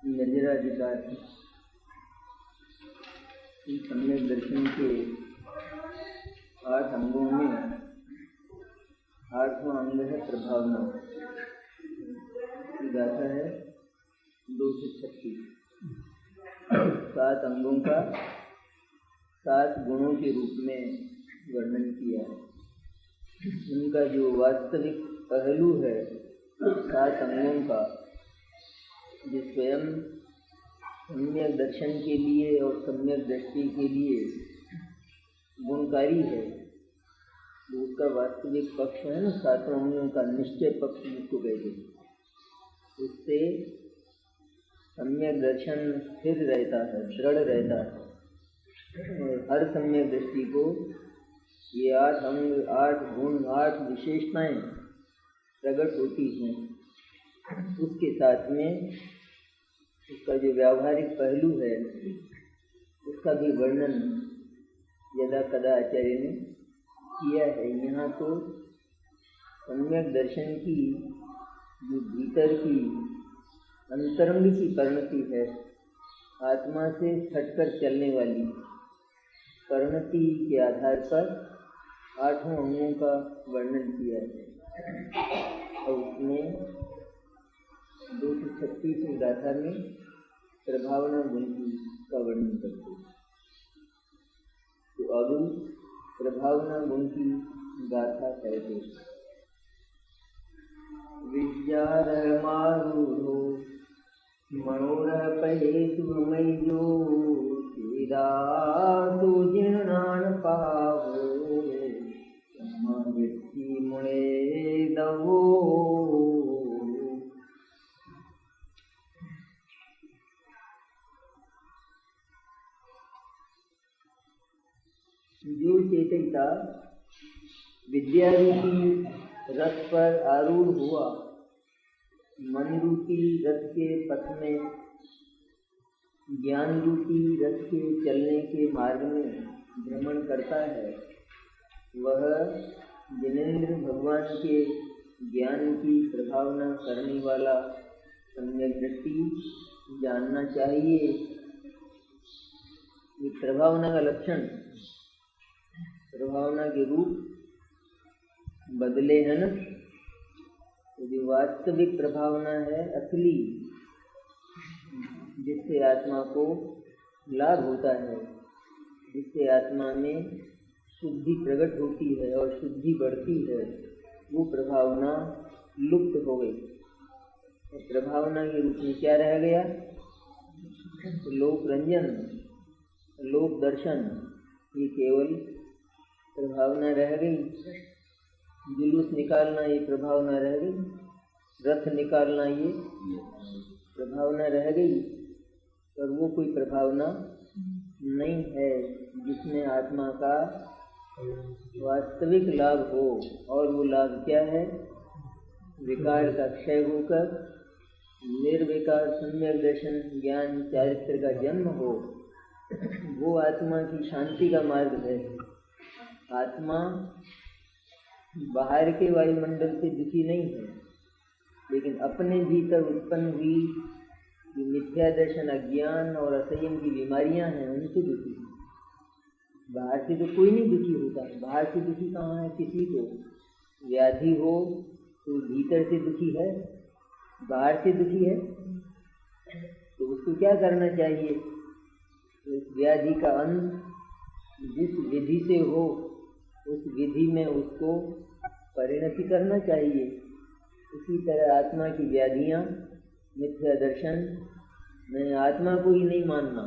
नजराधिकार सम्यक दर्शन के 8 अंगों में 8वां अंग है प्रभावना। गाथा है 236। 7 अंगों का 7 गुणों के रूप में वर्णन किया है। उनका जो वास्तविक पहलू है 7 अंगों का, जो स्वयं सम्यक दर्शन के लिए और सम्यक दृष्टि के लिए गुणकारी है, जो उसका वास्तविक पक्ष है ना, 7 अंगों का निश्चय पक्ष जिसको कहते हैं, उससे सम्यक दर्शन स्थिर रहता है, दृढ़ रहता है। और हर सम्यक दृष्टि को ये 8 अंग, 8 गुण, 8 विशेषताएं प्रकट होती हैं। उसके साथ में उसका जो व्यावहारिक पहलू है उसका भी वर्णन यदा कदा आचार्य ने किया है। यहाँ तो सम्यक दर्शन की जो भीतर की अंतरंग की परिणति है, आत्मा से हटकर चलने वाली परिणति के आधार पर 8 अंगों का वर्णन किया है। और उसमें 236 गाथा में प्रभावना गुण का वर्णन करते हैं। तो अब प्रभावना गुण की गाथा कहते हैं। विद्यारह मारूढ़ो मनोरह पहे शुभमय जो सीधातु जीर्णान पावो व्यक्ति मुणे दवो। जो चेतनता विद्या रूपी रथ पर आरूढ़ हुआ, मन रूपी रथ के पथ में, ज्ञान रूपी रथ के चलने के मार्ग में भ्रमण करता है, वह जिनेंद्र भगवान के ज्ञान की प्रभावना करने वाला सम्यक दृष्टि जानना चाहिए। ये प्रभावना का लक्षण, प्रभावना के रूप बदले हैं ना। तो जो वास्तविक प्रभावना है, असली, जिससे आत्मा को लाभ होता है, जिससे आत्मा में शुद्धि प्रकट होती है और शुद्धि बढ़ती है, वो प्रभावना लुप्त हो गई। और प्रभावना के रूप में क्या रह गया? लोक रंजन, लोक दर्शन, ये केवल प्रभावना रह गई। जुलूस निकालना ये प्रभावना रह गई, रथ निकालना ये प्रभावना रह गई, और वो कोई प्रभावना नहीं है जिसमें आत्मा का वास्तविक लाभ हो। और वो लाभ क्या है? विकार का क्षय होकर निर्विकार सम्यक दर्शन ज्ञान चारित्र का जन्म हो। वो आत्मा की शांति का मार्ग है। आत्मा बाहर के वायुमंडल से दुखी नहीं है, लेकिन अपने भीतर उत्पन्न हुई जो मिथ्या दर्शन, अज्ञान और असंयम की बीमारियां हैं, उनसे दुखी है। बाहर से तो कोई नहीं दुखी होता। बाहर से दुखी कहाँ है? किसी को व्याधि हो तो भीतर से दुखी है, बाहर से दुखी है। तो उसको क्या करना चाहिए? तो इस व्याधि का अंत जिस विधि से हो, उस विधि में उसको परिणति करना चाहिए। उसी तरह आत्मा की व्याधियां, मिथ्या दर्शन, मैं आत्मा को ही नहीं मानना,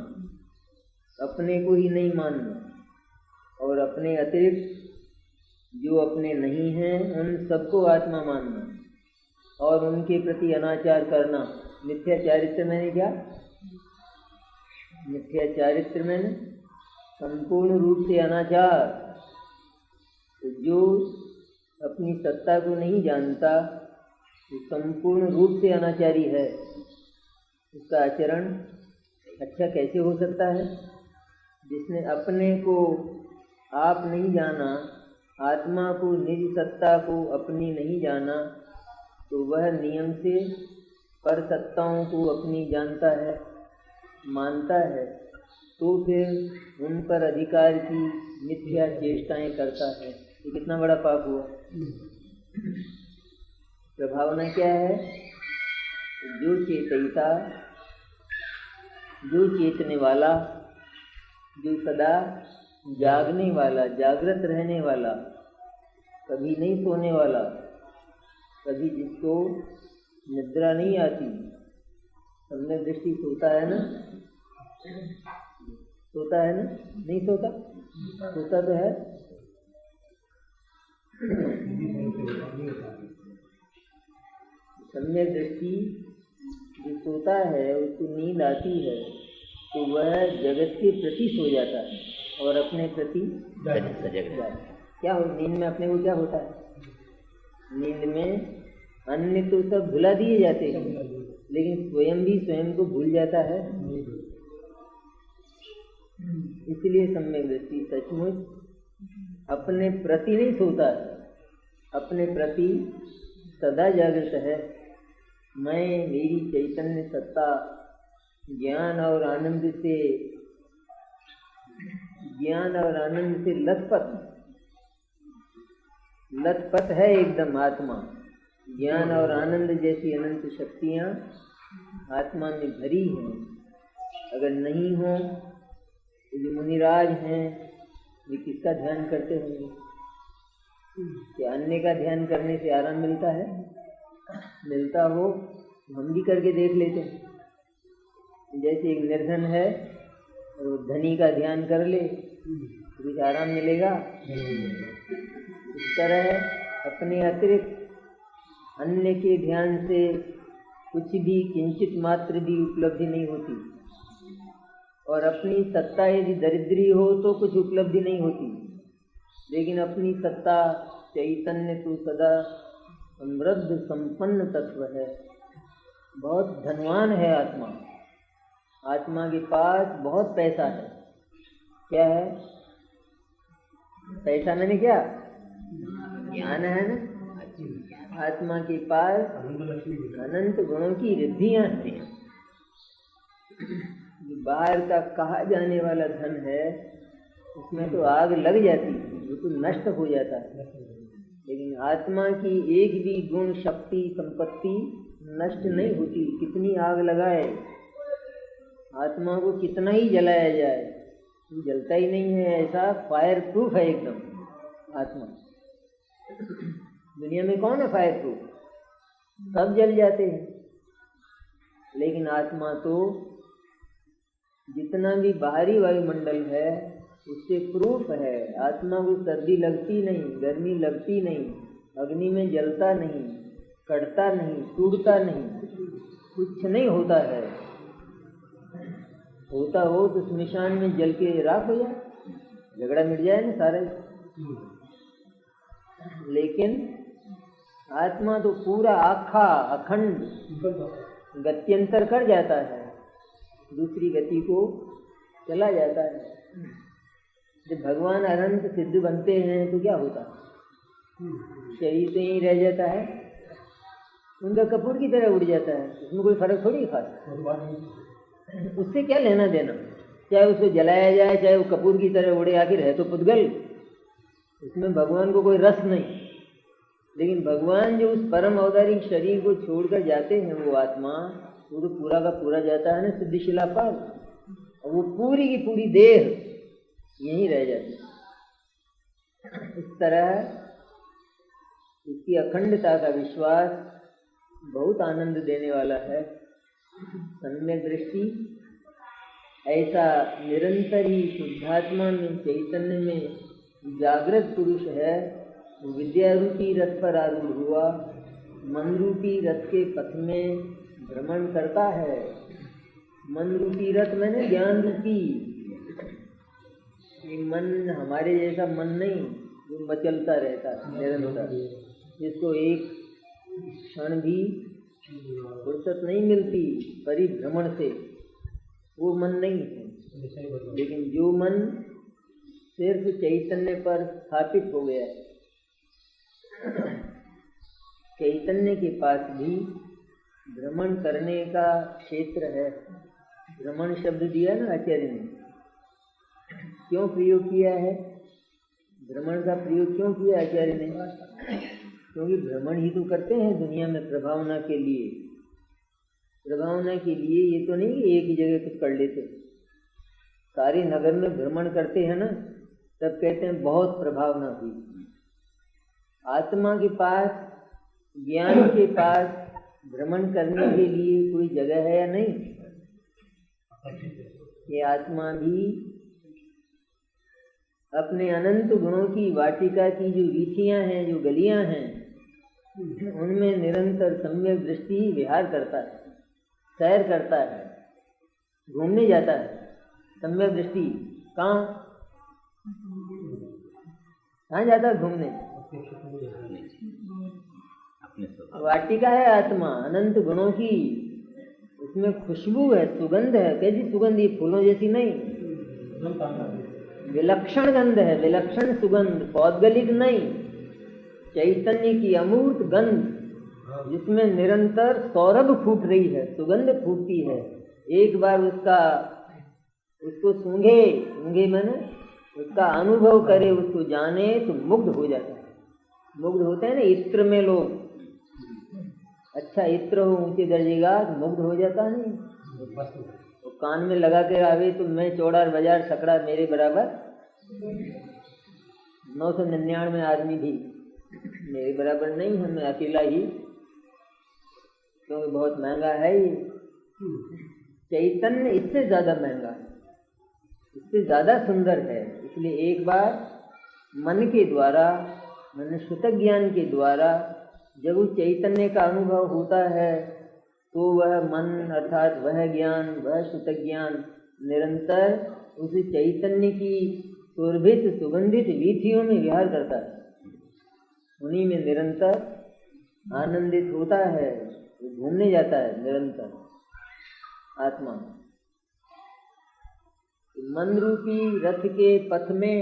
अपने को ही नहीं मानना, और अपने अतिरिक्त जो अपने नहीं हैं उन सबको आत्मा मानना, और उनके प्रति अनाचार करना। मिथ्या चारित्र मैंने क्या? मिथ्या चारित्र मैंने संपूर्ण रूप से अनाचार। तो जो अपनी सत्ता को नहीं जानता, तो संपूर्ण रूप से अनाचारी है। उसका आचरण अच्छा कैसे हो सकता है? जिसने अपने को आप नहीं जाना, आत्मा को, निज सत्ता को अपनी नहीं जाना, तो वह नियम से पर सत्ताओं को अपनी जानता है, मानता है, तो फिर उन पर अधिकार की मिथ्या चेष्टाएं करता है। ये कितना बड़ा पाप हुआ। प्रभावना क्या है? जो चेतयिता, जो चेतने वाला, जो सदा जागने वाला, जागृत रहने वाला, कभी नहीं सोने वाला, कभी जिसको निद्रा नहीं आती। सम्यक दृष्टि सोता है ना? सोता है ना? नहीं सोता? सोता तो है। सम्यक दृष्टि जो सोता है, उसको नींद आती है तो वह जगत के प्रति सो जाता है और अपने प्रति सजग जाता है। क्या हो नींद में? अपने को क्या होता है? नींद में अन्य तो सब भुला दिए जाते हैं, लेकिन स्वयं भी स्वयं को भूल जाता है। इसलिए सम्यक दृष्टि सचमुच अपने प्रति नहीं सोता है, अपने प्रति सदा जागृत है। मैं, मेरी चैतन्य सत्ता ज्ञान और आनंद से लथपथ है एकदम। आत्मा ज्ञान और आनंद जैसी अनंत शक्तियाँ आत्मा में भरी हैं। अगर नहीं हो तो जो मुनिराज हैं वे किसका ध्यान करते होंगे? क्या अन्य का ध्यान करने से आराम मिलता है? मिलता हो तो हम भी करके देख लेते हैं। जैसे एक निर्धन है और वो धनी का ध्यान कर ले तो कुछ आराम मिलेगा? इस तरह अपने अतिरिक्त अन्य के ध्यान से कुछ भी किंचित मात्र भी उपलब्धि नहीं होती, और अपनी सत्ता यदि दरिद्री हो तो कुछ उपलब्धि नहीं होती। लेकिन अपनी सत्ता चैतन्य तो सदा समृद्ध संपन्न तत्व है, बहुत धनवान है आत्मा। आत्मा के पास बहुत पैसा है। क्या है? पैसा मैंने क्या? ज्ञान है ना। आत्मा के पास अनंत गुणों की रिद्धियां हैं। बाहर का कहा जाने वाला धन है उसमें तो आग लग जाती है, वो तो नष्ट हो जाता है। लेकिन आत्मा की एक भी गुण, शक्ति, संपत्ति नष्ट नहीं होती। कितनी आग लगाए, आत्मा को कितना ही जलाया जाए, जलता ही नहीं है। ऐसा फायर प्रूफ है एकदम आत्मा। दुनिया में कौन है फायर प्रूफ? सब जल जाते हैं। लेकिन आत्मा तो जितना भी बाहरी वायुमंडल है उससे प्रूफ है। आत्मा को सर्दी लगती नहीं, गर्मी लगती नहीं, अग्नि में जलता नहीं, कटता नहीं, टूटता नहीं, कुछ नहीं होता है। होता हो तो स्मशान में जल के राख हो जाए, झगड़ा मिट जाए ना सारे। लेकिन आत्मा तो पूरा आखा अखंड गत्यंतर कर जाता है, दूसरी गति को चला जाता है। जब भगवान अनंत सिद्ध बनते हैं तो क्या होता है? शरीर तो यहीं रह जाता है, उनका कपूर की तरह उड़ जाता है। उसमें कोई फर्क थोड़ी खाता। उससे क्या लेना देना? चाहे उसको जलाया जाए, चाहे वो कपूर की तरह उड़े, आखिर है तो पुद्गल। उसमें भगवान को कोई रस नहीं। लेकिन भगवान जो उस परम औदारिक शरीर को छोड़कर जाते हैं, वो आत्मा, वो तो पूरा का पूरा जाता है ना सिद्धिशिला पाल, और वो पूरी की पूरी देह यहीं रह जाती है। इस तरह उसकी अखंडता का विश्वास बहुत आनंद देने वाला है। सम्यक दृष्टि ऐसा निरंतर ही शुद्धात्मा में, चैतन्य में जागृत पुरुष है। विद्या रूपी रथ पर आरूढ़ हुआ, मन रूपी रथ के पथ में भ्रमण करता है। मन रूपी रथ मैंने ज्ञान रूपी। ये मन हमारे जैसा मन नहीं जो मचलता रहता है निरंतर, जिसको एक क्षण भी फुर्सत नहीं मिलती परिभ्रमण से, वो मन नहीं है। लेकिन जो मन सिर्फ चैतन्य पर स्थापित हो गया है, चैतन्य के पास भी भ्रमण करने का क्षेत्र है। भ्रमण शब्द दिया ना आचार्य ने, क्यों प्रयोग किया है? भ्रमण का प्रयोग क्यों किया आचार्य ने? क्योंकि भ्रमण ही तो करते हैं दुनिया में प्रभावना के लिए। प्रभावना के लिए ये तो नहीं कि एक ही जगह कुछ कर लेते, सारे नगर में भ्रमण करते हैं ना, तब कहते हैं बहुत प्रभावना हुई। आत्मा के पास, ज्ञान के पास भ्रमण करने के लिए कोई जगह है या नहीं? ये आत्मा भी अपने अनंत गुणों की वाटिका की जो रीतियां हैं, जो गलियां हैं, उनमें निरंतर सम्यक दृष्टि विहार करता है, सैर करता है, घूमने जाता है। सम्यक दृष्टि कहाँ जाता है घूमने? वाटिका है आत्मा अनंत गुणों की, उसमें खुशबू है, सुगंध है। कैसी सुगंध? ये फूलों जैसी नहीं, विलक्षण गंध है, विलक्षण सुगंध, पौद्गलिक नहीं, चैतन्य की अमूर्त गंध, जिसमें निरंतर सौरभ फूट रही है, सुगंध फूटती है। एक बार उसको सूंघे मैंने उसका अनुभव करे, उसको जाने तो मुग्ध हो जाता है। मुग्ध होते हैं ना इत्र में लोग, अच्छा इत्र हो ऊंचे दर्जे का तो मुग्ध हो जाता नहीं। तो कान में लगा के आवे तो मैं चौड़ा बाजार सकड़ा मेरे बराबर 999 आदमी भी मेरे बराबर नहीं है, मैं अकेला ही, क्योंकि बहुत महंगा है ये चैतन्य, इससे ज्यादा महंगा है, इससे ज्यादा सुंदर है। इसलिए एक बार मन के द्वारा, मन शुद्ध ज्ञान के द्वारा जब उस चैतन्य का अनुभव होता है तो वह मन अर्थात वह ज्ञान, वह शुद्ध ज्ञान निरंतर उस चैतन्य की सुरभित सुगंधित वीथियों में विहार करता है, उन्हीं में निरंतर आनंदित होता है, घूमने जाता है निरंतर आत्मा। मन रूपी रथ के पथ में,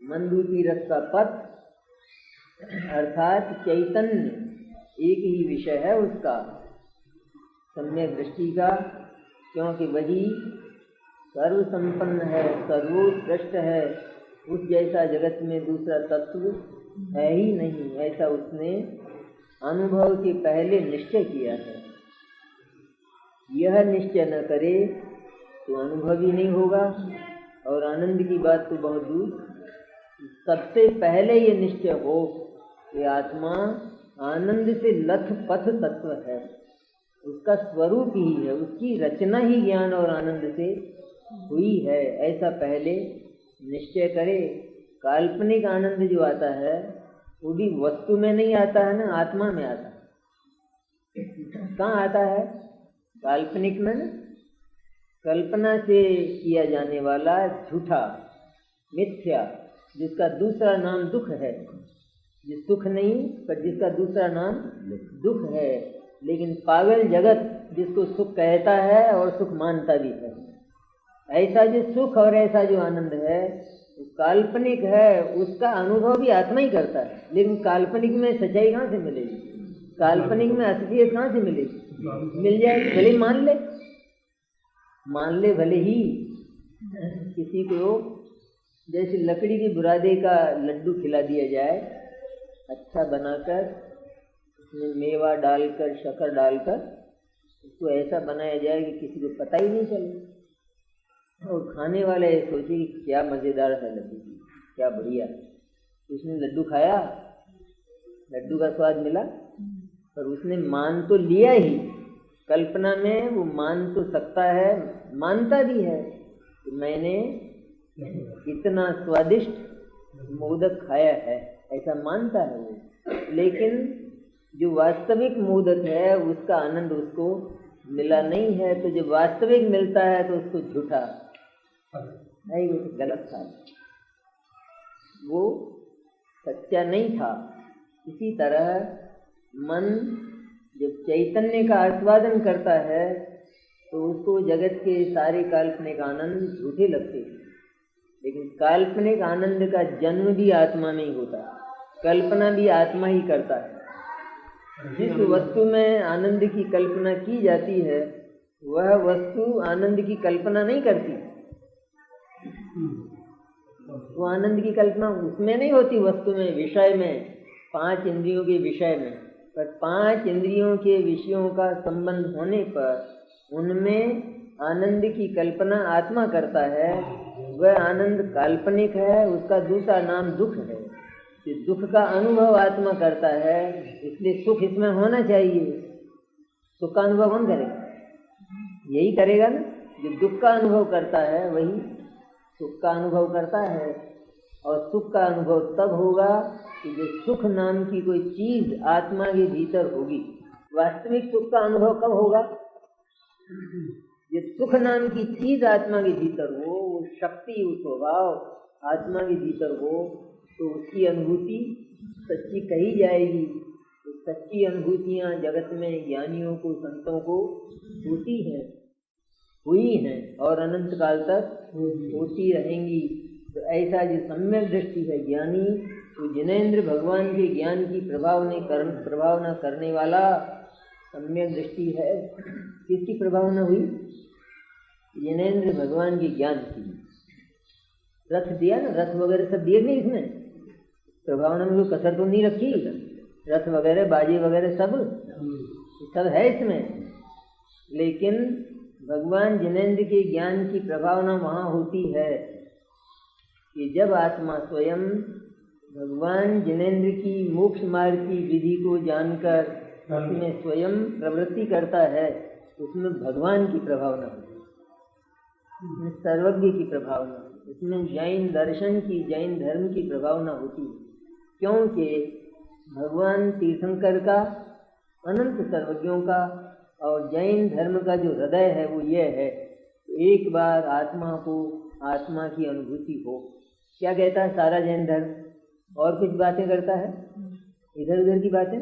मन रूपी रथ का पथ अर्थात चैतन्य एक ही विषय है उसका, सम्यक दृष्टि का, क्योंकि वही सर्व संपन्न है, सर्वोत्कृष्ट है। उस जैसा जगत में दूसरा तत्व है ही नहीं, ऐसा उसने अनुभव के पहले निश्चय किया है। यह निश्चय न करे तो अनुभव ही नहीं होगा, और आनंद की बात तो बहुत दूर। सबसे पहले ये निश्चय हो कि आत्मा आनंद से लथपथ तत्व है, उसका स्वरूप ही है, उसकी रचना ही ज्ञान और आनंद से हुई है, ऐसा पहले निश्चय करे। काल्पनिक आनंद जो आता है वो भी वस्तु में नहीं आता है ना, आत्मा में आता है। कहाँ आता है? काल्पनिक में ना, कल्पना से किया जाने वाला झूठा मिथ्या, जिसका दूसरा नाम दुख है, जिस सुख नहीं पर जिसका दूसरा नाम दुख है। लेकिन पागल जगत जिसको सुख कहता है और सुख मानता भी है, ऐसा जो सुख और ऐसा जो आनंद है वो काल्पनिक है, उसका अनुभव भी आत्मा ही करता है। लेकिन काल्पनिक में सच्चाई कहाँ से मिलेगी? काल्पनिक में असलियत कहाँ से मिलेगी? मिल जाएगी, भले मान ले भले ही। किसी को जैसे लकड़ी के बुरादे का लड्डू खिला दिया जाए, अच्छा बनाकर उसमें मेवा डालकर, शक्कर डालकर उसको ऐसा बनाया जाए कि किसी को पता ही नहीं चले, और खाने वाले सोचे कि क्या मज़ेदार है लड्डू, क्या बढ़िया। उसने लड्डू खाया, लड्डू का स्वाद मिला, पर उसने मान तो लिया ही, कल्पना में वो मान तो सकता है, मानता भी है कि मैंने इतना स्वादिष्ट मोदक खाया है, ऐसा मानता है वो। लेकिन जो वास्तविक मोदक है उसका आनंद उसको मिला नहीं है, तो जो वास्तविक मिलता है तो उसको झूठा नहीं, वो गलत था, वो सच्चा नहीं था। इसी तरह मन जब चैतन्य का आस्वादन करता है तो उसको जगत के सारे काल्पनिक आनंद झूठे लगते हैं। लेकिन काल्पनिक आनंद का जन्म भी आत्मा में ही होता है, कल्पना भी आत्मा ही करता है। जिस वस्तु में आनंद की कल्पना की जाती है वह वस्तु आनंद की कल्पना नहीं करती। वो आनंद की कल्पना उसमें नहीं होती, वस्तु में, विषय में, 5 इंद्रियों के विषय में। पर 5 इंद्रियों के विषयों का संबंध होने पर उनमें आनंद की कल्पना आत्मा करता है। वह आनंद काल्पनिक है, उसका दूसरा नाम दुख है। इस दुख का अनुभव आत्मा करता है, इसलिए सुख इसमें होना चाहिए। सुख का अनुभव कौन करेगा? यही करेगा ना जो दुख का अनुभव करता है, वही सुख का अनुभव करता है। और सुख का अनुभव तब होगा कि जो सुख नाम की कोई चीज आत्मा के भीतर होगी। वास्तविक सुख का अनुभव कब होगा? ये सुख नाम की चीज आत्मा के भीतर हो, वो शक्ति, वो स्वभाव आत्मा के भीतर हो, तो उसकी अनुभूति सच्ची कही जाएगी। तो सच्ची अनुभूतियाँ जगत में ज्ञानियों को, संतों को होती हैं, हुई हैं और अनंत काल तक होती रहेंगी। तो ऐसा जो सम्यक दृष्टि है ज्ञानी, तो जिनेंद्र भगवान के ज्ञान की प्रभावना करने वाला सम्यक दृष्टि है। किसकी प्रभावना हुई? जिनेंद्र भगवान के ज्ञान की। रथ दिया ना, रथ वगैरह सब दिए नहीं इसमें, प्रभावना में कोई कसर तो नहीं रखी। रथ वगैरह, बाजी वगैरह सब है इसमें। लेकिन भगवान जिनेंद्र के ज्ञान की प्रभावना वहाँ होती है कि जब आत्मा स्वयं भगवान जिनेंद्र की मोक्ष मार्ग की विधि को जानकर उसमें स्वयं प्रवृत्ति करता है, उसमें भगवान की प्रभावना होती है, उसमें सर्वज्ञ की प्रभावना, उसमें जैन दर्शन की, जैन धर्म की प्रभावना होती है। क्योंकि भगवान तीर्थंकर का, अनंत सर्वज्ञों का और जैन धर्म का जो हृदय है वो ये है, एक बार आत्मा को आत्मा की अनुभूति हो। क्या कहता है सारा जैन धर्म? और कुछ बातें करता है? इधर उधर की बातें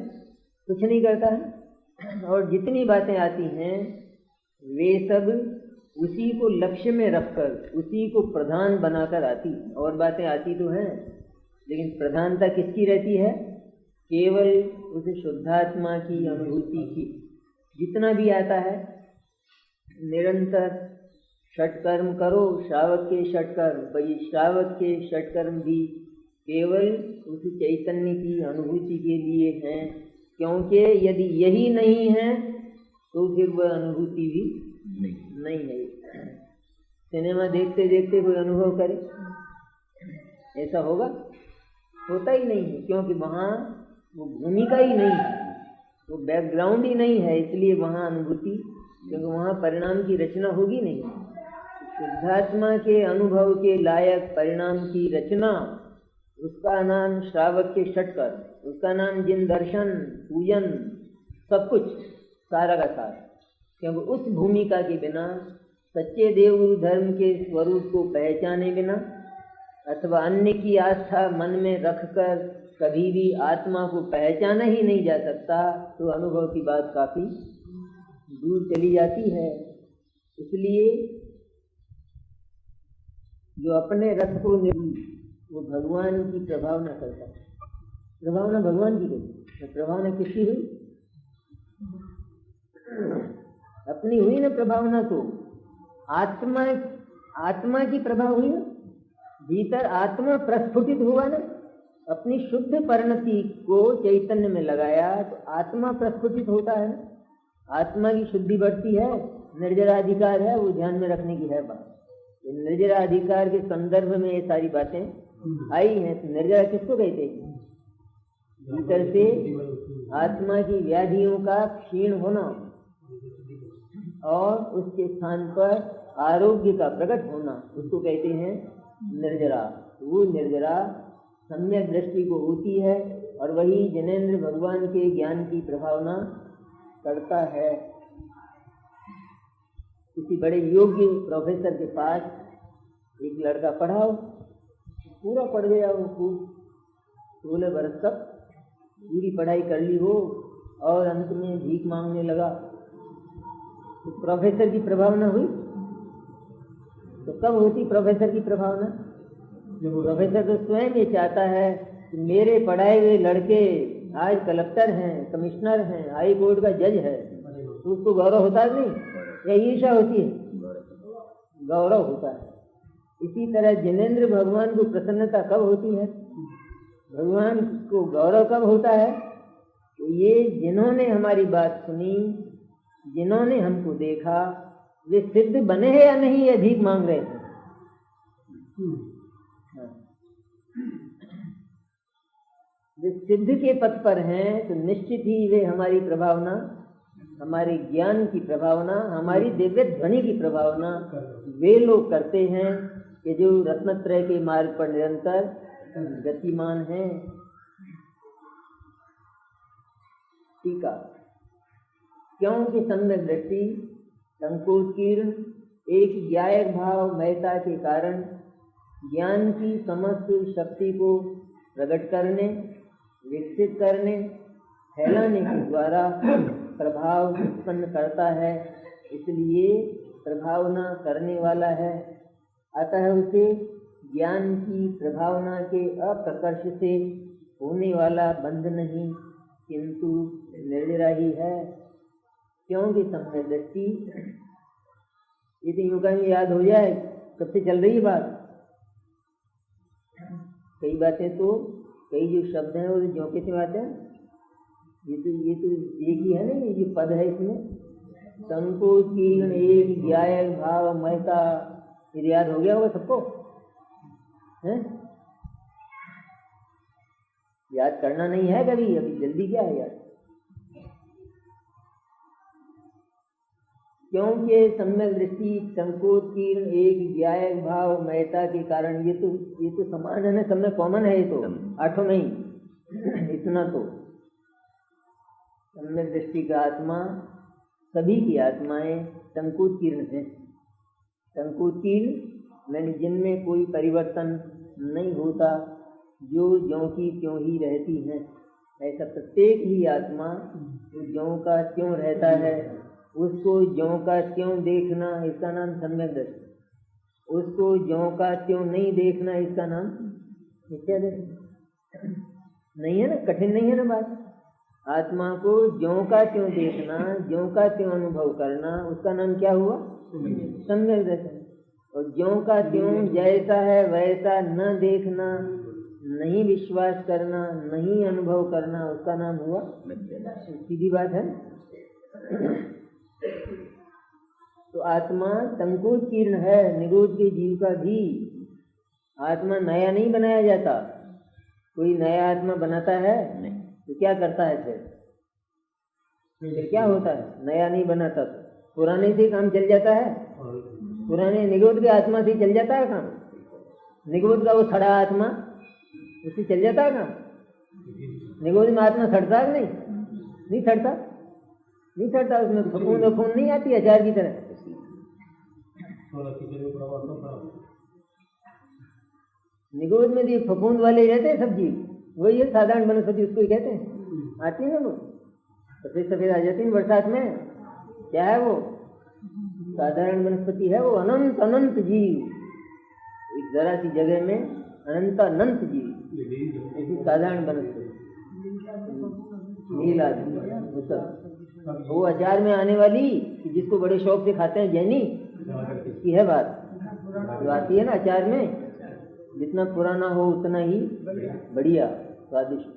कुछ नहीं करता है। और जितनी बातें आती हैं वे सब उसी को लक्ष्य में रखकर, उसी को प्रधान बनाकर आती। और बातें आती तो हैं, लेकिन प्रधानता किसकी रहती है? केवल उस शुद्धात्मा की अनुभूति की। जितना भी आता है निरंतर षटकर्म करो, श्रावक के षटकर्म, भाई श्रावक के षटकर्म भी केवल उस चैतन्य की अनुभूति के लिए हैं। क्योंकि यदि यही नहीं है तो फिर वह अनुभूति भी नहीं है। सिनेमा देखते देखते कोई अनुभव करे, ऐसा होगा? होता ही नहीं है, क्योंकि वहाँ वो भूमिका ही नहीं है, वो बैकग्राउंड ही नहीं है, इसलिए वहाँ अनुभूति, क्योंकि वहाँ परिणाम की रचना होगी नहीं। शुद्धात्मा के अनुभव के लायक परिणाम की रचना, उसका नाम श्रावक के षटकर, उसका नाम जिन दर्शन, पूजन, सब कुछ, सारा का सारा। क्योंकि उस भूमिका के बिना, सच्चे देवगुरु धर्म के स्वरूप को पहचाने बिना अथवा अन्य की आस्था मन में रखकर कभी भी आत्मा को पहचाना ही नहीं जा सकता। तो अनुभव की बात काफी दूर चली जाती है। इसलिए जो अपने रथ को वो भगवान की प्रभावना करता है। प्रभावना भगवान की गई, प्रभावना किसकी हुई? अपनी हुई ना प्रभावना। तो आत्मा की प्रभाव हुई ना, भीतर आत्मा प्रस्फुटित हुआ ना, अपनी शुद्ध परिणति को चैतन्य में लगाया तो आत्मा प्रस्फुटित होता है ना। आत्मा की शुद्धि बढ़ती है, निर्जराधिकार है, वो ध्यान में रखने की है बात। निर्जराधिकार के संदर्भ में ये सारी बातें आई हैं। तो निर्जरा किसको कहते हैं? भीतर से आत्मा की व्याधियों का क्षीण होना और उसके स्थान पर आरोग्य का प्रकट होना, उसको कहते हैं निर्जरा। वो निर्जरा सम्यक दृष्टि को होती है और वही जिनेंद्र भगवान के ज्ञान की प्रभावना करता है। किसी बड़े योग्य प्रोफेसर के पास एक लड़का पढ़ाओ, पूरा पढ़ गया वो, खूब 16 बरस तक पूरी पढ़ाई कर ली हो और अंत में भीख मांगने लगा। तो प्रोफेसर की प्रभावना हुई? तो कब होती प्रोफेसर की प्रभावना? प्रोफेसर तो स्वयं ये चाहता है कि मेरे पढ़ाए हुए लड़के आज कलेक्टर हैं, कमिश्नर हैं, हाई कोर्ट का जज है, तो उसको गौरव होता है नहीं या ईर्ष्या होती है? गौरव होता है। इसी तरह जिनेंद्र भगवान को प्रसन्नता कब होती है, भगवान को गौरव कब होता है? तो ये जिन्होंने हमारी बात सुनी, जिन्होंने हमको देखा, वे सिद्ध बने हैं या नहीं, ये भीख मांग रहे हैं। वे सिद्ध के पथ पर हैं तो निश्चित ही वे हमारी प्रभावना, हमारे ज्ञान की प्रभावना, हमारी दिव्य ध्वनि की प्रभावना वे लोग करते हैं कि जो रत्नत्रय के मार्ग पर निरंतर गतिमान हैं। टीका। क्योंकि सम्यक दृष्टि संकोचकीर्ण एक ज्ञायक भाव महता के कारण ज्ञान की समस्त शक्ति को प्रकट करने, विकसित करने, फैलाने के द्वारा प्रभाव उत्पन्न करता है, इसलिए प्रभावना करने वाला है। अतः उसे ज्ञान की प्रभावना के अप्रकर्ष से होने वाला बंध नहीं किंतु निर्जरा ही है। क्योंकि सम्यक दृष्टि, यदि यूं कहीं याद हो जाए कब से चल रही बात, कई बातें तो कई जो शब्द हैं वो जो कैसे बात है, ये तो एक ही है ना, ये जो पद है इसमें संकोचकीर्ण एक ज्ञायक भाव महता, ये याद हो गया होगा सबको है? याद करना नहीं है कभी, अभी जल्दी क्या है याद। क्योंकि सम्यक दृष्टि संकोचकीर्ण एक ज्ञायक भाव महता के कारण, ये तो समान है ना, सब में कॉमन है, ये तो आठों में ही इतना तो सम्यक दृष्टि का आत्मा, सभी की आत्माएं संकोचकीर्ण है। संकोचकीर्ण मैंने जिनमें कोई परिवर्तन नहीं होता, जो ज्यों की त्यों ही रहती हैं। ऐसा प्रत्येक ही आत्मा ज्यों का त्यों रहता है, उसको ज्यों का त्यों देखना, इसका नाम सम्यक दृष्टि। उसको ज्यों का त्यों नहीं देखना, इसका नाम मिथ्या दृष्टि। नहीं है ना, कठिन नहीं है ना बात। आत्मा को ज्यों का त्यों देखना, ज्यों का त्यों अनुभव करना, उसका नाम क्या हुआ? सम्यक दृष्टि। और ज्यों का त्यों जैसा है वैसा न देखना, नहीं विश्वास करना, नहीं अनुभव करना, उसका नाम हुआ सीधी बात है। तो आत्मा संकोचकीर्ण है, निगोद के जीव का भी। आत्मा नया नहीं बनाया जाता, कोई नया आत्मा बनाता है नहीं, तो क्या करता है फिर क्या होता है? नया नहीं बनाता, पुराने से काम चल जाता है, पुराने निगोद के आत्मा से चल जाता है काम। निगोद का वो सड़ा आत्मा, उससे चल जाता है काम। निगोद में आत्मा सड़ता है नहीं? नहीं सड़ता, नहीं सड़ता, उसमें फफूंद वफूंद नहीं आती अचार की तरह। निगोद में जो फफूंद वाले रहते हैं सब्जी, वही है साधारण वनस्पति, उसको ही कहते हैं। आती है ना वो सफेद सफेद आ जाती है बरसात में, क्या है वो? साधारण वनस्पति है वो। अनंत अनंत जीव, एक जरा सी जगह में अनंत अनंत जीव, ऐसी साधारण वनस्पति नील आदमी, वो अचार में आने वाली जिसको बड़े शौक से खाते हैं जैनी, इसकी है बात। जो आती है ना अचार में, जितना पुराना हो उतना ही बढ़िया स्वादिष्ट,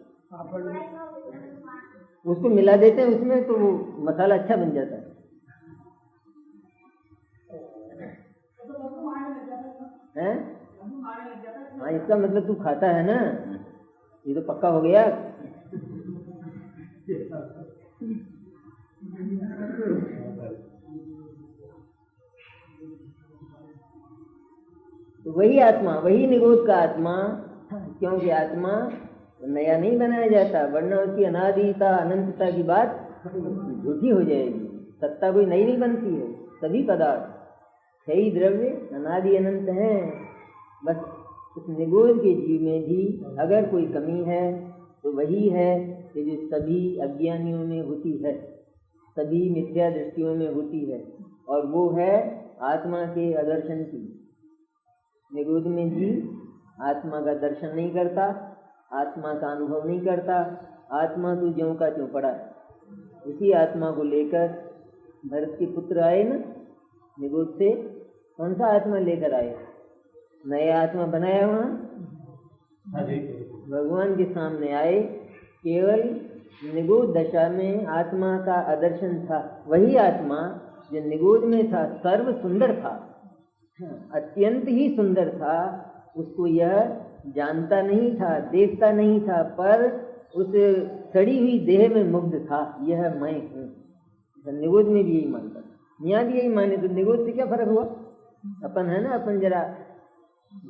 उसको मिला देते हैं उसमें, तो वो मसाला अच्छा बन जाता है। हाँ, इसका मतलब तू खाता है ना, ये तो पक्का हो गया। तो वही आत्मा, वही निगोद का आत्मा, क्योंकि आत्मा नया नहीं बनाया जाता, वरना उसकी अनादिता अनंतता की बात झूठी हो जाएगी। सत्ता कोई नई नहीं बनती है, सभी पदार्थ सही द्रव्य अनादि अनंत हैं। बस उस निगोद के जीव में भी अगर कोई कमी है तो वही है कि जो सभी अज्ञानियों में होती है, सभी मिथ्या दृष्टियों में होती है, और वो है आत्मा के अदर्शन की। निगोद में जीव आत्मा का दर्शन नहीं करता, आत्मा का अनुभव नहीं करता, आत्मा तू ज्यों का त्यों पड़ा है। उसी आत्मा को लेकर भरत के पुत्र आए ना निगोद से, कौन सा आत्मा लेकर आए? नया आत्मा बनाया वहाँ, भगवान के सामने आए। केवल निगूढ़ दशा में आत्मा का आदर्शन था, वही आत्मा जो निगूढ़ में था सर्व सुंदर था, अत्यंत ही सुंदर था। उसको यह जानता नहीं था, देखता नहीं था, पर उस सड़ी हुई देह में मुग्ध था, यह मैं हूँ। निगूढ़ में भी यही मानता, यहाँ भी यही माने, तो निगूढ़ से क्या फर्क हुआ? अपन है ना, अपन जरा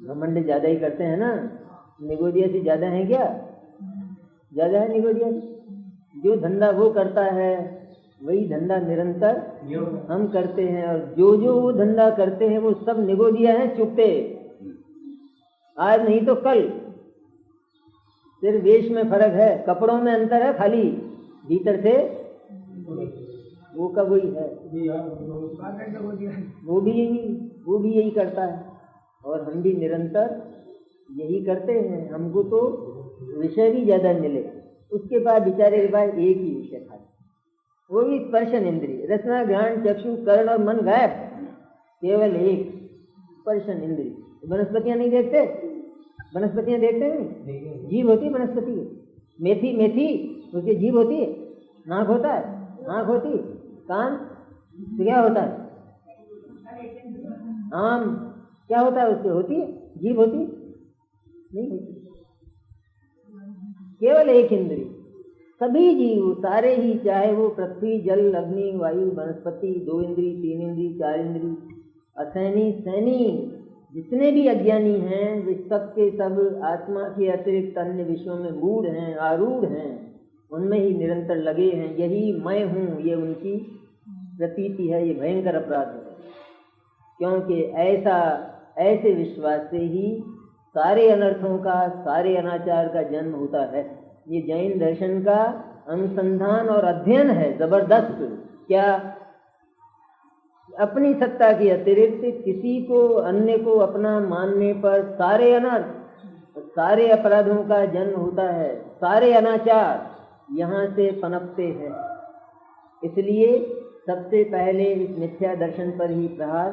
घमंड ज्यादा ही करते हैं ना, निगोदिया से ज्यादा है क्या? ज्यादा है निगोदिया से? जो धंधा वो करता है वही धंधा निरंतर हम करते हैं, और जो जो वो धंधा करते हैं वो सब निगोदिया है चुपते, आज नहीं तो कल। सिर्फ वेश में फर्क है, कपड़ों में अंतर है, खाली भीतर से वो का वही है। वो भी यही करता है, और हम भी निरंतर यही करते हैं। हमको तो विषय भी ज्यादा मिले, उसके बाद बेचारे के पास एक ही विषय था, वो भी स्पर्शन इंद्रिय। रसना घ्राण चक्षु कर्ण और मन गायब, केवल एक स्पर्शन इंद्रिय। वनस्पतियां नहीं देखते, वनस्पतियां देखते नहीं, जीभ होती है वनस्पति की। मेथी मेथी उसकी जीभ होती है, नाक होता है, आँख होती है, कान तो क्या होता है? आम क्या होता है? उसके होती है जीभ, होती नहीं होती, केवल एक इंद्रिय। सभी जीव सारे ही, चाहे वो पृथ्वी जल अग्नि वायु वनस्पति, 2 इंद्रिय 3 इंद्रिय 4 इंद्रिय, असैनी सैनी, जितने भी अज्ञानी हैं वे सब के सब आत्मा के अतिरिक्त अन्य विषयों में मूढ़ हैं, आरूढ़ हैं, उनमें ही निरंतर लगे हैं। यही मैं हूँ, ये उनकी प्रतीति है। ये भयंकर अपराध है, क्योंकि ऐसे विश्वास से ही सारे अनर्थों का, सारे अनाचार का जन्म होता है। ये जैन दर्शन का अनुसंधान और अध्ययन है जबरदस्त। क्या? अपनी सत्ता के अतिरिक्त किसी को, अन्य को अपना मानने पर सारे अनर्थ, सारे अपराधों का जन्म होता है, सारे अनाचार यहाँ से पनपते हैं। इसलिए सबसे पहले इस मिथ्या दर्शन पर ही प्रहार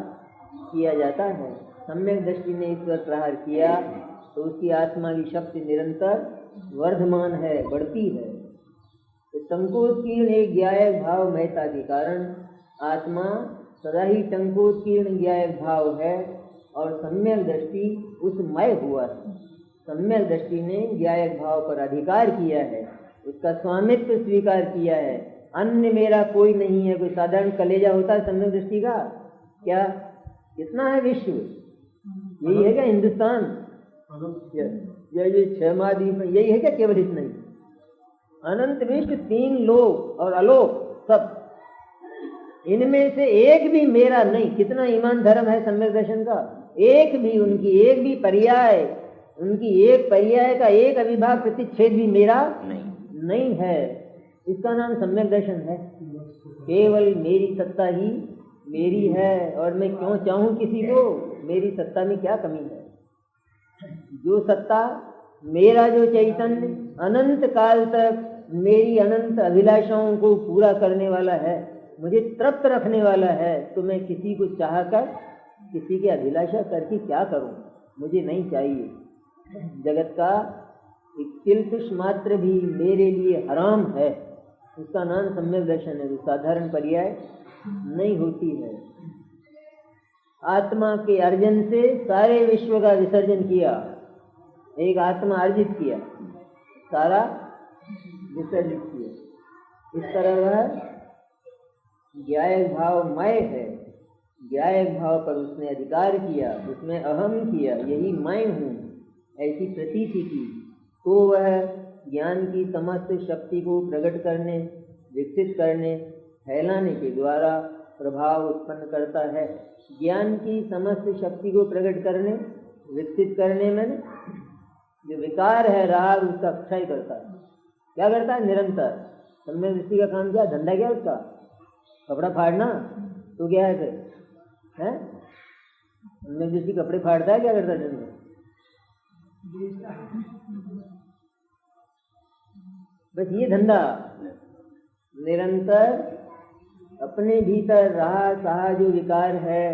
किया जाता है। सम्यक दृष्टि ने इस पर प्रहार किया तो उसकी आत्मा की शक्ति निरंतर वर्धमान है, बढ़ती है। तो संकोचकीर्ण एक ज्ञायक भाव महता के कारण आत्मा सदा ही संकोचकीर्ण ज्ञायक भाव है, और सम्यक दृष्टि उस मय हुआ है। सम्यक दृष्टि ने ज्ञायक भाव पर अधिकार किया है, उसका स्वामित्व स्वीकार किया है। अन्य मेरा कोई नहीं है। कोई साधारण कलेजा होता है सम्यक दृष्टि का? क्या कितना है विश्व? यही है क्या हिंदुस्तान? या ये 6 महाद्वीप है, यही है क्या? केवल इतना ही? अनंत विश्व, 3 लोक और अलोक, सब, इनमें से एक भी मेरा नहीं। कितना ईमान धर्म है सम्यक दर्शन का? एक भी, उनकी एक भी पर्याय, उनकी एक पर्याय का एक अविभाग प्रतिच्छेद भी मेरा नहीं है। इसका नाम सम्यक दर्शन है। केवल मेरी सत्ता ही मेरी है, और मैं क्यों चाहूं किसी को? मेरी सत्ता में क्या कमी है? जो सत्ता, मेरा जो चैतन्य अनंत काल तक मेरी अनंत अभिलाषाओं को पूरा करने वाला है, मुझे तृप्त रखने वाला है, तो मैं किसी को चाहकर, किसी की अभिलाषा करके क्या करूं? मुझे नहीं चाहिए। जगत का एक तिलतुष मात्र भी मेरे लिए हराम है। उसका नाम सम्यक दर्शन है, साधारण पर्याय नहीं होती है। आत्मा के अर्जन से सारे विश्व का विसर्जन किया, एक आत्मा अर्जित किया, सारा विसर्जित किया। इस तरह वह ज्ञायक भाव मय है। ज्ञायक भाव पर उसने अधिकार किया, उसमें अहम किया, यही मैं हूँ, ऐसी प्रतीति की, तो वह ज्ञान की समस्त शक्ति को प्रकट करने, विकसित करने, फैलाने के द्वारा प्रभाव उत्पन्न करता है। ज्ञान की समस्त शक्ति को प्रकट करने, विकसित करने में जो विकार है राग, उसका क्षय करता है। क्या करता है? निरंतर। सम्यक दृष्टि का काम क्या? धंधा क्या उसका? कपड़ा फाड़ना। तो क्या है फिर? है सम्यक दृष्टि कपड़े फाड़ता है? क्या करता है? बस ये धंधा निरंतर अपने भीतर रहा सहा जो विकार है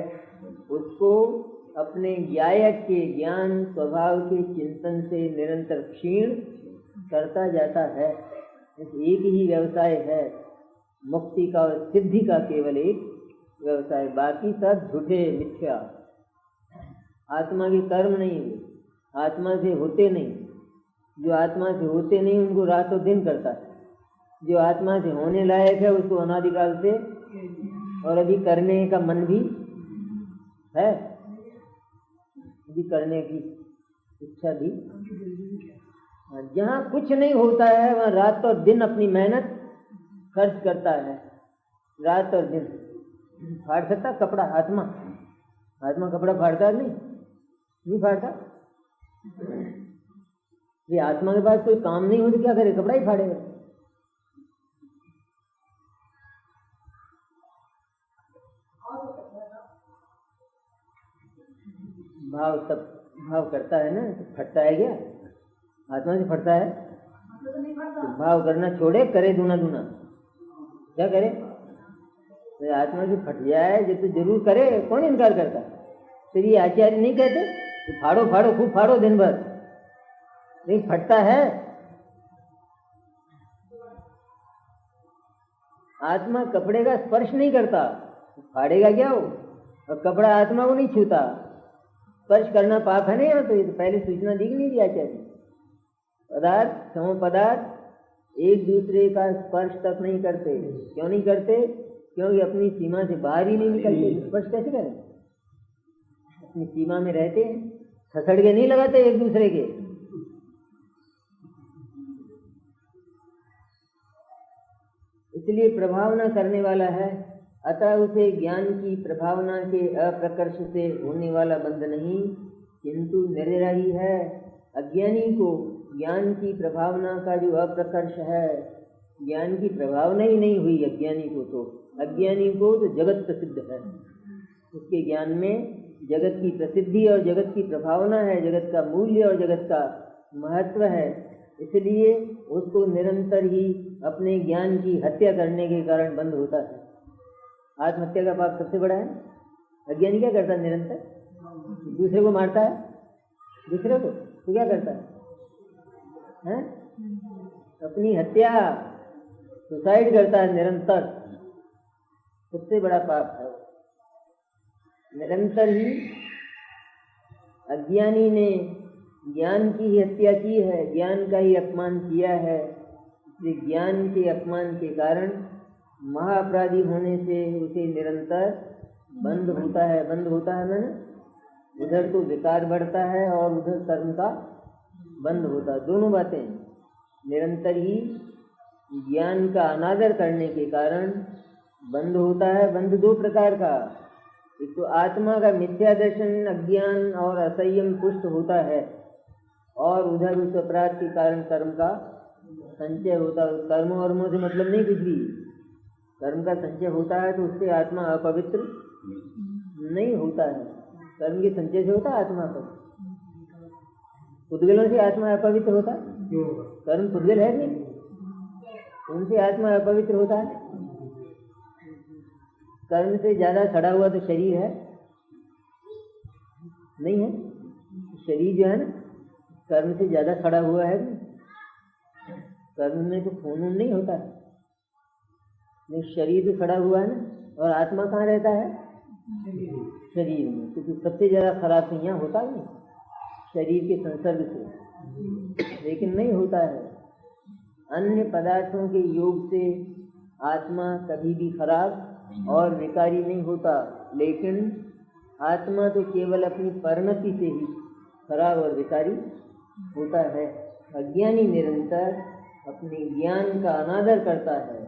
उसको अपने ज्ञायक के ज्ञान स्वभाव के चिंतन से निरंतर क्षीण करता जाता है। एक ही व्यवसाय है मुक्ति का और सिद्धि का, केवल एक व्यवसाय, बाकी सब झूठे मिथ्या। आत्मा के कर्म नहीं हुए, आत्मा से होते नहीं। जो आत्मा से होते नहीं उनको रातों दिन करता है, जो आत्मा से होने लायक है उसको अनादिकाल से और अभी करने का मन भी है, अभी करने की इच्छा भी। जहाँ कुछ नहीं होता है वहाँ रात और दिन अपनी मेहनत खर्च करता है, रात और दिन। फाड़ सकता कपड़ा आत्मा? आत्मा कपड़ा फाड़ता नहीं फाड़ता। ये आत्मा के पास कोई काम नहीं हो तो क्या करे, कपड़ा ही फाड़ेगा। भाव करता है ना, फटता है क्या? आत्मा से फटता है तो भाव करना छोड़े, करे दूना दूना। क्या करे? तो आत्मा से फट जाए जो तो जरूर करे, कौन इनकार करता? तो ये आचार्य नहीं कहते तो फाड़ो फाड़ो खूब फाड़ो दिन भर, नहीं फटता है। आत्मा कपड़े का स्पर्श नहीं करता, फाड़ेगा क्या वो? और कपड़ा आत्मा को नहीं छूता। स्पर्श करना पाप है नहीं? तो ये तो पहले सूचना दी नहीं दी आचार्य। पदार्थ सम पदार्थ एक दूसरे का स्पर्श तक नहीं करते। क्यों नहीं करते? क्योंकि अपनी सीमा से बाहर ही नहीं निकलते। स्पर्श कैसे करें? अपनी सीमा में रहते हैं, खसड़ के नहीं लगाते एक दूसरे के। इसलिए प्रभावना करने वाला है, अतः उसे ज्ञान की प्रभावना के अप्रकर्ष से होने वाला बंध नहीं, किंतु निर्ग्रही है। अज्ञानी को ज्ञान की प्रभावना का जो अप्रकर्ष है, ज्ञान की प्रभावना ही नहीं हुई अज्ञानी को, तो अज्ञानी को तो जगत प्रसिद्ध है। उसके ज्ञान में जगत की प्रसिद्धि और जगत की प्रभावना है, जगत का मूल्य और जगत का महत्व है। इसलिए उसको निरंतर ही अपने ज्ञान की हत्या करने के कारण बंद होता है। आत्महत्या का पाप सबसे बड़ा है। अज्ञानी क्या करता है? निरंतर दूसरे को मारता है, दूसरे को तो क्या करता है? अपनी हत्या, सुसाइड करता है निरंतर। सबसे बड़ा पाप है। निरंतर ही अज्ञानी ने ज्ञान की ही हत्या की है, ज्ञान का ही अपमान किया है। इसलिए ज्ञान के अपमान के कारण महाअपराधी होने से उसे निरंतर बंद होता है। बंद होता है मैंने उधर तो विकार बढ़ता है और उधर कर्म का बंद होता है। दोनों बातें निरंतर ही ज्ञान का अनादर करने के कारण बंद होता है। बंद दो प्रकार का, एक तो आत्मा का मिथ्या दर्शन, अज्ञान और असंयम पुष्ट होता है, और उधर उस अपराध के कारण कर्म का संचय होता है। कर्म और मोह से मतलब नहीं कुछ भी, कर्म का संचय होता है तो उससे आत्मा अपवित्र नहीं होता है। कर्म के संचय से होता है आत्मा पर। पुद्गलों से आत्मा अपवित्र होता है? कर्म पुद्गल है नहीं, उनसे आत्मा अपवित्र होता है। कर्म से ज्यादा सड़ा हुआ तो शरीर है नहीं है? शरीर जो है ना कर्म से ज्यादा सड़ा हुआ है। कर्म में तो खून नहीं होता है, नहीं शरीर तो सड़ा हुआ है ना। और आत्मा कहाँ रहता है? शरीर में। क्योंकि सबसे ज्यादा खराब तो यहाँ होता नहीं, शरीर के संसर्ग से, लेकिन नहीं होता है। अन्य पदार्थों के योग से आत्मा कभी भी खराब और विकारी नहीं होता, लेकिन आत्मा तो केवल अपनी परिणति से ही खराब और विकारी होता है। अज्ञानी निरंतर अपने ज्ञान का अनादर करता है,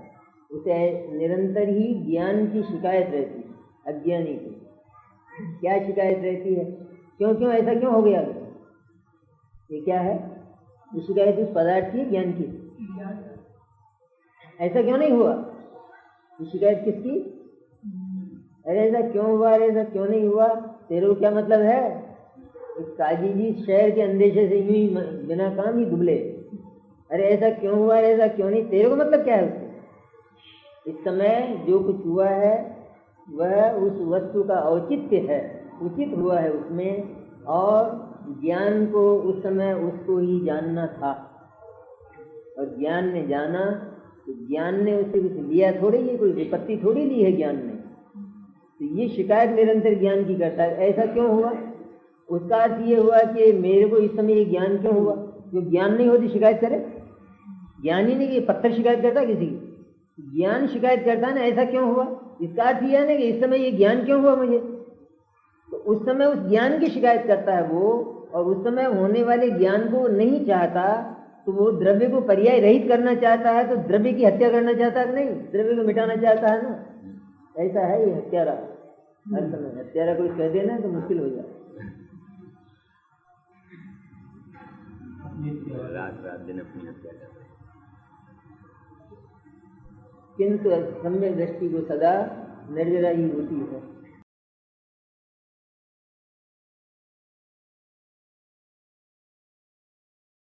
उसे निरंतर ही ज्ञान की शिकायत रहती है। अज्ञानी को क्या शिकायत रहती है? क्यों क्यों ऐसा क्यों हो गया? ये क्या है? ये शिकायत उस पदार्थ की, ज्ञान की। ऐसा क्यों नहीं हुआ? ये शिकायत किसकी? अरे ऐसा क्यों हुआ, अरे ऐसा क्यों नहीं हुआ? तेरे को क्या मतलब है? एक काजी जी शहर के अंदेशे से यूं ही बिना काम ही दुबले, अरे ऐसा क्यों हुआ, ऐसा क्यों नहीं, तेरे को मतलब क्या है उससे? इस समय जो कुछ हुआ है वह उस वस्तु का औचित्य है, उचित हुआ है उसमें, और ज्ञान को उस समय उसको ही जानना था, और ज्ञान ने जाना, तो ज्ञान ने उससे कुछ लिया थोड़ी, ये कोई विपत्ति थोड़ी ली है ज्ञान ने। तो ये शिकायत निरंतर ज्ञान की करता है, ऐसा क्यों हुआ? उसका अर्थ ये हुआ कि मेरे को इस समय ये ज्ञान क्यों हुआ? जो ज्ञान नहीं होती शिकायत करे? ज्ञान ही नहीं, कि पत्थर शिकायत करता किसी की, ज्ञान शिकायत करता है ना, ऐसा क्यों हुआ? इसका अर्थ यह है ना कि इस समय ये ज्ञान क्यों हुआ मुझे, तो उस समय उस ज्ञान की शिकायत करता है वो, और उस समय होने वाले ज्ञान को नहीं चाहता, तो वो द्रव्य को पर्याय रहित करना चाहता है, तो द्रव्य की हत्या करना चाहता है कि नहीं? द्रव्य को मिटाना चाहता है ना, ऐसा है ये हत्यारा। हर समय हत्यारा कोई कह देना तो मुश्किल हो जाए। रात दिन अपनी हत्या कर, किंतु सम्यक दृष्टि को सदा निर्जरा ही होती है।